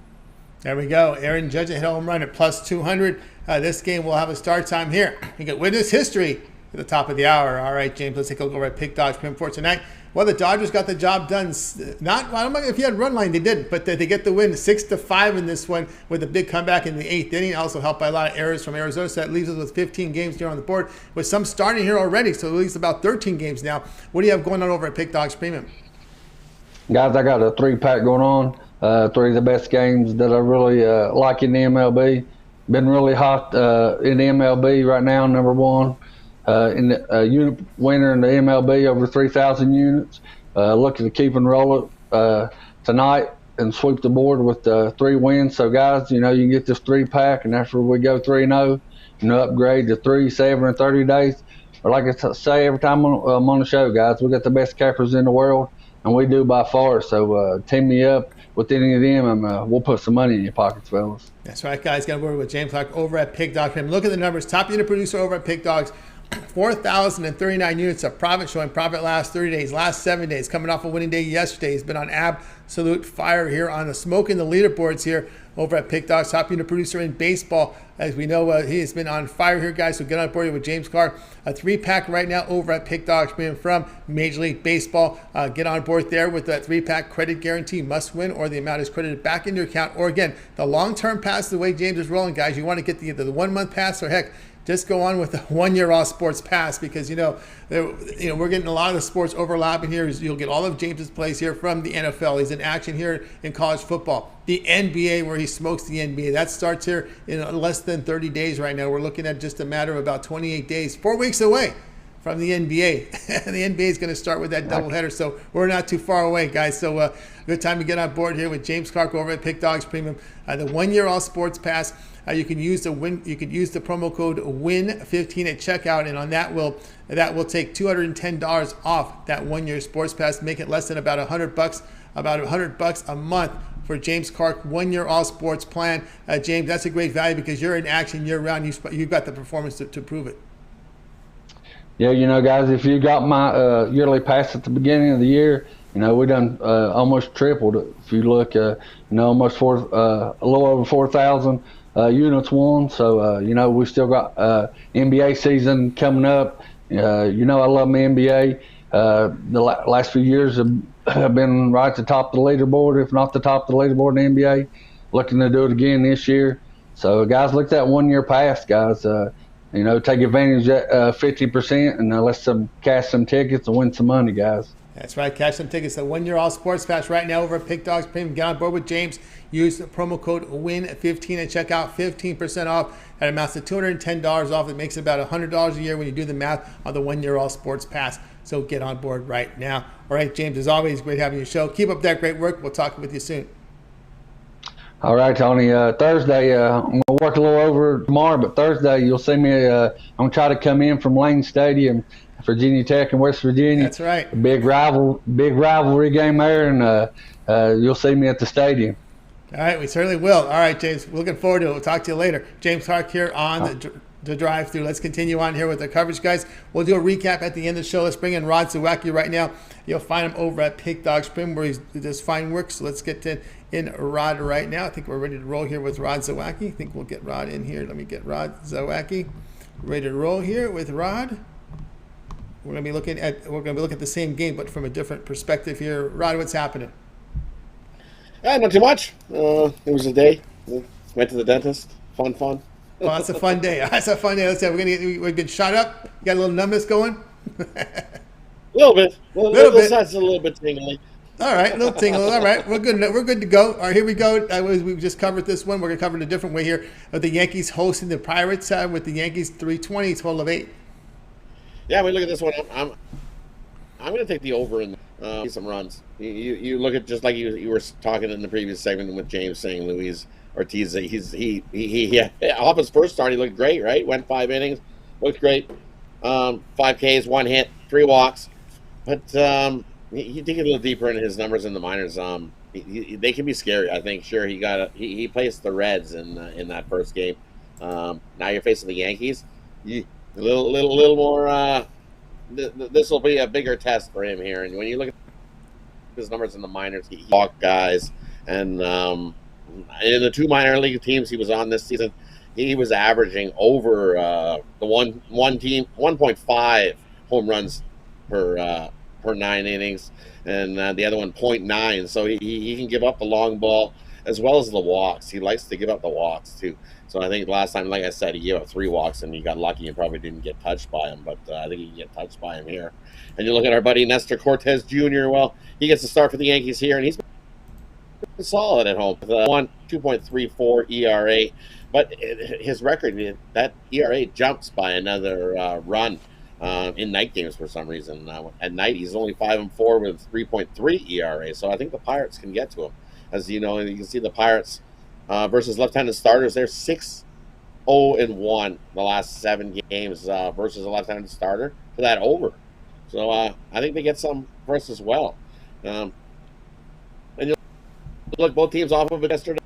There we go. Aaron Judge hit a home run at plus 200. This game will have a start time here. You can witness history at the top of the hour. All right, James, let's take a look over at Pick Dogs Premium for tonight. Well, the Dodgers got the job done. I don't know if you had run line, they didn't, but they get the win 6-5 in this one with a big comeback in the 8th inning. Also helped by a lot of errors from Arizona, so that leaves us with 15 games here on the board, with some starting here already, so at least about 13 games now. What do you have going on over at Pick Dogs Premium? Guys, I got a 3-pack going on. 3 of the best games that I really like in the MLB. Been really hot in the MLB right now, number 1. in the unit winner in the MLB, over 3,000 units. Looking to keep and roll it tonight and sweep the board with 3 wins. So, guys, you can get this 3-pack, and after we go 3-0, upgrade to 3, 7, and 30 days. But like I say every time I'm on the show, guys, we got the best cappers in the world, and we do by far. So team me up with any of them, and we'll put some money in your pockets, fellas. That's right, guys. Got to work with James Clark over at Pick Dogs. Look at the numbers. Top unit producer over at Pick Dogs. 4,039 units of profit, showing profit last 30 days, last 7 days, coming off a winning day yesterday. He's been on absolute fire here on the smoking the leaderboards here over at Pick Dogs. Top unit producer in baseball. As we know, he has been on fire here, guys. So get on board here with James Clark. A 3-pack right now over at Pick Dogs, being from Major League Baseball. Get on board there with that 3-pack credit guarantee. Must win, or the amount is credited back into your account. Or again, the long-term pass, the way James is rolling, guys. You want to get the 1-month pass, or heck, just go on with the 1-year all sports pass, because we're getting a lot of the sports overlapping here. You'll get all of James's plays here from the NFL. He's in action here in college football. The NBA, where he smokes the NBA, that starts here in less than 30 days right now. We're looking at just a matter of about 28 days, 4 weeks away from the NBA. The NBA is going to start with that doubleheader, so we're not too far away, guys. So good time to get on board here with James Clark over at Pick Dogs Premium. The 1-year all sports pass. You can use the promo code WIN15 at checkout, and on that will take $210 off that 1-year sports pass, make it less than about $100 a month for James Clark 1-year all sports plan. James, that's a great value because you're in action year round. You've got the performance to prove it. Yeah, guys, if you got my yearly pass at the beginning of the year, we done almost tripled it. If you look, almost a little over 4,000 units won. So, we still got NBA season coming up. I love my NBA. The last few years have been right at the top of the leaderboard, if not the top of the leaderboard in the NBA. Looking to do it again this year. So, guys, look at that 1-year pass, guys. Take advantage of that 50%, and let's cash some tickets and win some money, guys. That's right. Cash some tickets. The 1-year all sports pass right now over at Pick Dogs Premium. Get on board with James. Use the promo code WIN15 at checkout. 15% off. That amounts to $210 off. It makes it about $100 a year when you do the math on the 1-year all sports pass. So get on board right now. All right, James, as always, great having you show. Keep up that great work. We'll talk with you soon. All right, Tony. Thursday, I'm going to work a little over tomorrow, but Thursday you'll see me. I'm going to try to come in from Lane Stadium, Virginia Tech and West Virginia. That's right. A big rivalry game there, and you'll see me at the stadium. All right, we certainly will. All right, James, looking forward to it. We'll talk to you later. James Clark here on the drive-thru. Let's continue on here with the coverage, guys. We'll do a recap at the end of the show. Let's bring in Rod Zawacky right now. You'll find him over at Pick Dogs Premium, where he does fine work. So let's get in Rod right now. I think we're ready to roll here with Rod Zawacky. I think we'll get Rod in here. Let me get Rod Zawacky ready to roll here with Rod. We're gonna be looking at the same game, but from a different perspective here. Rod, what's happening? Not too much. It was a day. Went to the dentist. Fun. Well, that's a fun day. That's a fun day. Let's say we're getting shot up. You got a little numbness going. A little bit. Little bit. That's a little bit tingly. All right, a little tingle. All right, we're good. We're good to go. All right, here we go. We just covered this one. We're gonna cover it a different way here. With the Yankees hosting the Pirates with the Yankees 320, total of 8. Yeah, we look at this one. I'm going to take the over and some runs. You look at, just like you were talking in the previous segment with James saying Luis Ortiz. He off his first start, he looked great, right? Went 5 innings, looked great. 5 Ks, 1 hit, 3 walks. But he dig a little deeper into his numbers in the minors. They can be scary. I think. Sure, he placed the Reds in that first game. Now you're facing the Yankees. A little more. This will be a bigger test for him here. And when you look at his numbers in the minors, he walked guys, and in the 2 minor league teams he was on this season, he was averaging over the one team 1.5 home runs per 9 innings, and the other one 0.9. So he can give up the long ball as well as the walks. He likes to give up the walks too. So I think last time, like I said, he gave up 3 walks, and he got lucky and probably didn't get touched by him. But I think he can get touched by him here. And you look at our buddy Nestor Cortez Jr. Well, he gets to start for the Yankees here, and he's been solid at home with 2.34 ERA. But his record, that ERA jumps by another run in night games for some reason. At night, he's only 5-4 with 3.3 ERA. So I think the Pirates can get to him. As you know, you can see the Pirates versus left-handed starters. They're 6-0-1 the last 7 games versus a left-handed starter for that over. So I think they get some for us as well. And you look, both teams off of it yesterday.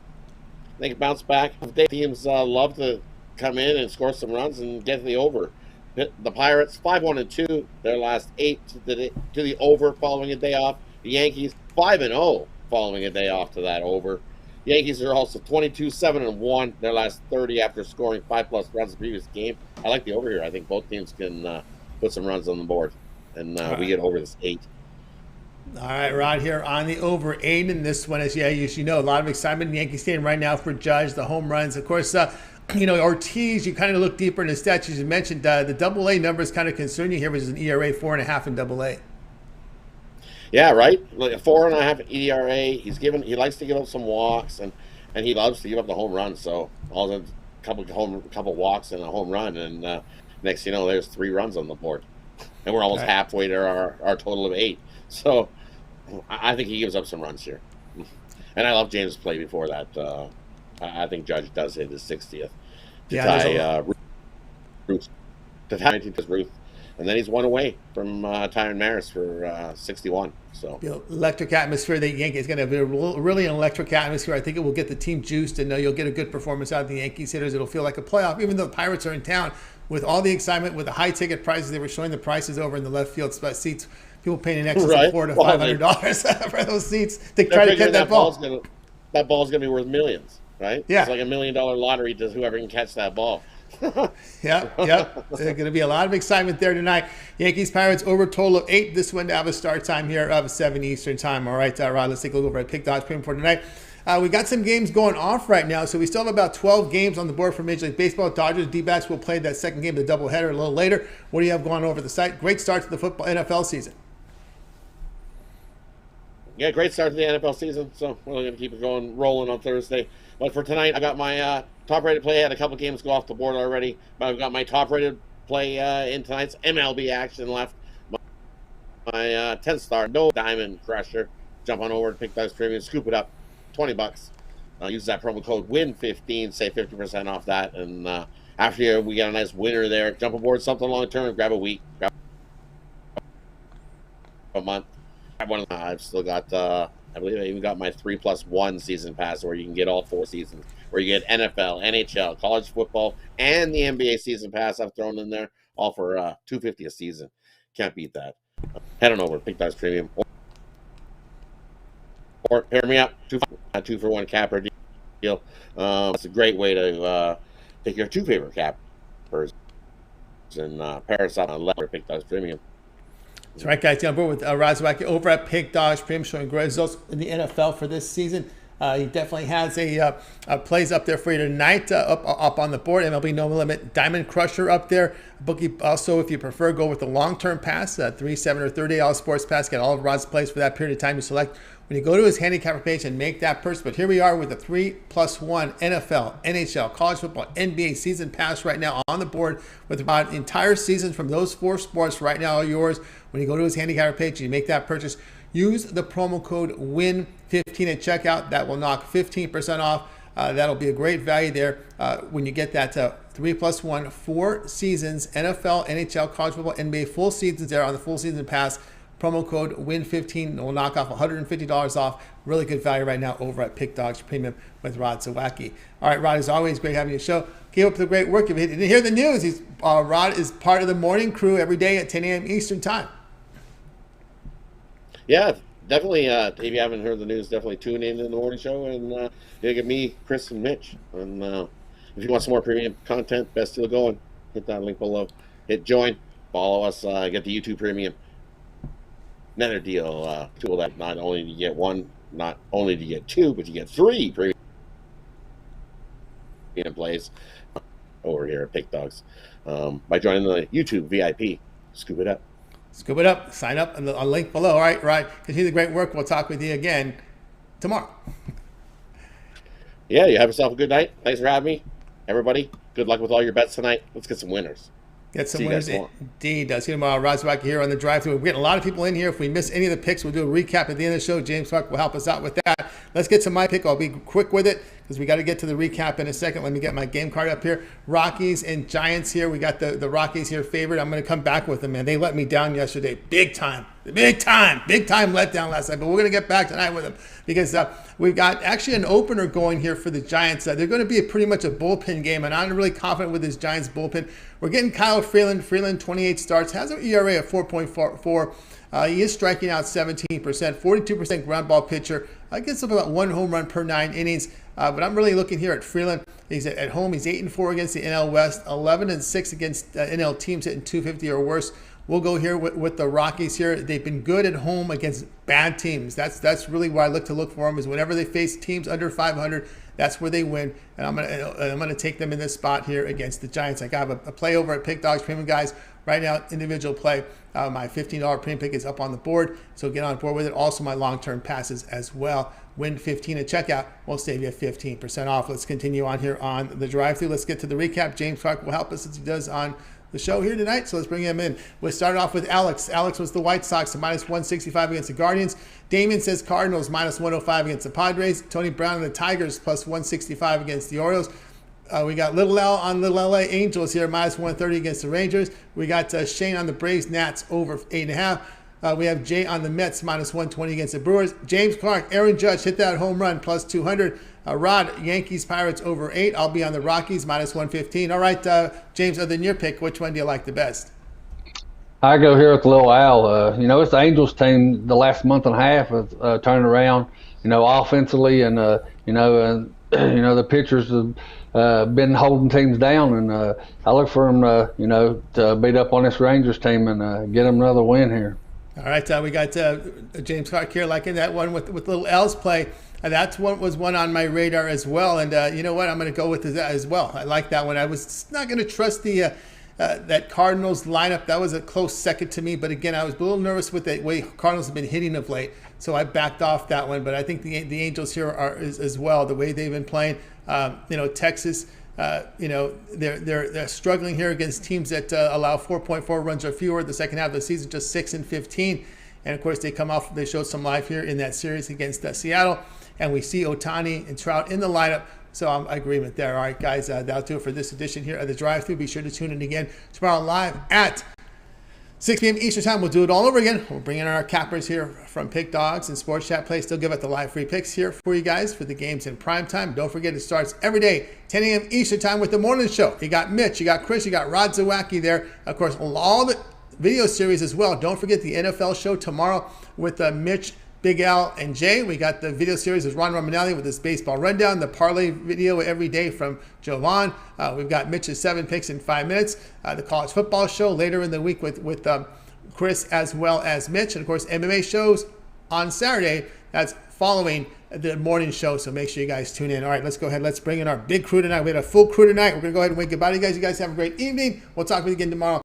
They can bounce back. Teams love to come in and score some runs and get to the over. The Pirates 5-1-2, their last 8 to the over following a day off. The Yankees 5-0 following a day off to that over. The Yankees are also 22-7-1, their last 30 after scoring 5+ runs the previous game. I like the over here. I think both teams can put some runs on the board, and we get over this 8. All right, Rod here on the over 8 in this one. As you know, a lot of excitement in Yankee Stadium right now for Judge, the home runs. Of course, Ortiz, you kind of look deeper in the stats. As you mentioned, the AA numbers kind of concern you here, which is an ERA 4.5 in AA. Yeah, right. Like a 4.5 ERA. He likes to give up some walks, and he loves to give up the home runs. So all the couple walks and a home run, and next you know, there's 3 runs on the board, and we're almost halfway to our total of 8. So I think he gives up some runs here, and I love James' play before that. I think Judge does hit his 60th to tie Ruth. To tie Ruth, and then he's 1 away from tying Maris for 61. So electric atmosphere. The Yankees going to be really an electric atmosphere. I think it will get the team juiced, and you'll get a good performance out of the Yankees hitters. It'll feel like a playoff, even though the Pirates are in town. With all the excitement, with the high ticket prices, they were showing the prices over in the left field seats. People paying in excess of $400 to $500 for those seats to try to get that ball. That ball's going to be worth millions, right? Yeah. It's like $1 million lottery to whoever can catch that ball. Yep. There's going to be a lot of excitement there tonight. Yankees Pirates over total of 8. This one to have a start time here of 7 Eastern time. All right, Rod, let's take a look over at Pick Dodge Premium for tonight. We got some games going off right now, so we still have about 12 games on the board for Major League Baseball. Dodgers, D-backs will play that second game, the doubleheader, a little later. What do you have going over the site? Great start to the NFL season. Yeah, great start to the NFL season. So we're going to keep it rolling on Thursday. But for tonight, I got my top-rated play. I had a couple games go off the board already, but I've got my top-rated play in tonight's MLB action left. My 10th star, no Diamond Crusher. Jump on over to Pick Dog's Premium, scoop it up, $20. Use that promo code WIN15, save 50% off that. And after we get a nice winner there, jump aboard something long-term, grab a week, grab a month. I've still got, I believe I even got my 3+1 season pass where you can get all 4 seasons, where you get NFL, NHL, college football, and the NBA season pass I've thrown in there, all for $250 a season. Can't beat that. Head on over, Pick Dog's Premium. Or pair me up, 2 for 1 capper deal. It's a great way to pick your 2 favorite cappers and pair us up on leather Pick Dog's Premium. That's right, guys. On board with Rod Zawacky over at Pick Dodge Premium, showing great results in the NFL for this season. He definitely has a plays up there for you tonight, up on the board. MLB No Limit Diamond Crusher up there. Bookie also, if you prefer, go with the long-term pass, 3, 7, or 30 all sports pass. Get all of Rod's plays for that period of time you select. When you go to his handicapper page and make that purchase. But here we are with the 3+1 NFL, NHL, college football, NBA season pass right now on the board with about entire seasons from those 4 sports right now are yours. When you go to his handicapper page and you make that purchase, use the promo code WIN15 at checkout. That will knock 15% off. That'll be a great value there when you get that 3+1, 4 seasons, NFL, NHL, college football, NBA, full seasons there on the full season pass. Promo code WIN15 will knock off $150 off. Really good value right now over at Pick Dodge Premium with Rod Zawacky. All right, Rod, as always, great having you on the show. Keep up the great work. If you didn't hear the news, Rod is part of the morning crew every day at 10 a.m. Eastern Time. Yeah, definitely. If you haven't heard the news, definitely tune in the morning show and get me, Chris, and Mitch. And if you want some more premium content, best deal going. Hit that link below. Hit join. Follow us. Get the YouTube Premium. Another deal tool that not only do you get 1, not only do you get 2, but you get 3 premium plays over here at Pick Dogs by joining the YouTube VIP. Scoop it up. Scoop it up. Sign up on the link below. All right, right. Continue the great work. We'll talk with you again tomorrow. Yeah, you have yourself a good night. Thanks for having me. Everybody, good luck with all your bets tonight. Let's get some winners. Get some See you winners guys tomorrow. indeed. See you tomorrow. Zawacky here on the drive-thru. We're getting a lot of people in here. If we miss any of the picks, we'll do a recap at the end of the show. James Clark will help us out with that. Let's get to my pick. I'll be quick with it because we got to get to the recap in a second. Let me get my game card up here. Rockies and Giants here. We got the Rockies here favored. I'm going to come back with them, man. They let me down yesterday. Big time letdown last night. But we're going to get back tonight with them because we've got actually an opener going here for the Giants. They're going to be pretty much a bullpen game, and I'm really confident with this Giants bullpen. We're getting Kyle Freeland. Freeland, 28 starts, has an ERA of 4.44. He is striking out 17%, 42% ground ball pitcher. Gets up about 1 home run per 9 innings. But I'm really looking here at Freeland. He's at home. He's 8-4 against the NL West, 11-6 against NL teams hitting 250 or worse. We'll go here with the Rockies here. They've been good at home against bad teams. That's really where I look for them, is whenever they face teams under 500, that's where they win. And I'm gonna take them in this spot here against the Giants. I got a play over at Pick Dogs Premium, guys. Right now, individual play. My $15 premium pick is up on the board, so get on board with it. Also, my long-term passes as well. Win 15 at checkout. We'll save you 15% off. Let's continue on here on the drive-thru. Let's get to the recap. James Clark will help us as he does on the show here tonight, so let's bring him in. We'll start off with Alex. Alex was the White Sox, minus 165 against the Guardians. Damian says Cardinals, minus 105 against the Padres. Tony Brown and the Tigers, plus 165 against the Orioles. We got Little L on Little LA Angels here, minus 130 against the Rangers. We got Shane on the Braves, Nats, over 8.5. We have Jay on the Mets, minus 120 against the Brewers. James Clark, Aaron Judge, hit that home run, plus 200. Rod, Yankees, Pirates, over 8. I'll be on the Rockies, minus 115. All right, James, other than your pick, which one do you like the best? I go here with Lil Al. It's the Angels team the last month and a half of turning around, offensively, and, the pitchers have been holding teams down, and I look for them, to beat up on this Rangers team and get them another win here. All right, we got James Clark here liking that one with Little L's play. That's was one on my radar as well, and you know what? I'm going to go with that as well. I like that one. I was not going to trust the that Cardinals lineup. That was a close second to me, but again, I was a little nervous with the way Cardinals have been hitting of late, so I backed off that one. But I think the Angels here are as well, the way they've been playing. Texas. They're struggling here against teams that allow 4.4 runs or fewer. The second half of the season, just 6-15, and of course they showed some life here in that series against Seattle, and we see Ohtani and Trout in the lineup. So I'm in agreement there. All right, guys, that'll do it for this edition here of the drive-thru. Be sure to tune in again tomorrow live at 6 p.m. Eastern time. We'll do it all over again. We'll bring in our cappers here from Pick Dogs and Sports Chat Play. Still give out the live free picks here for you guys for the games in prime time. Don't forget, it starts every day, 10 a.m. Eastern time with the morning show. You got Mitch, you got Chris, you got Rod Zawacky there. Of course, all the video series as well. Don't forget the NFL show tomorrow with Mitch, Big Al, and Jay. We got the video series with Ron Romanelli with his baseball rundown, the parlay video every day from Jovan. We've got Mitch's 7 picks in 5 minutes. The college football show later in the week with Chris as well as Mitch. And of course, MMA shows on Saturday. That's following the morning show. So make sure you guys tune in. All right, let's go ahead. Let's bring in our big crew tonight. We had a full crew tonight. We're going to go ahead and wait goodbye to you guys. You guys have a great evening. We'll talk with you again tomorrow.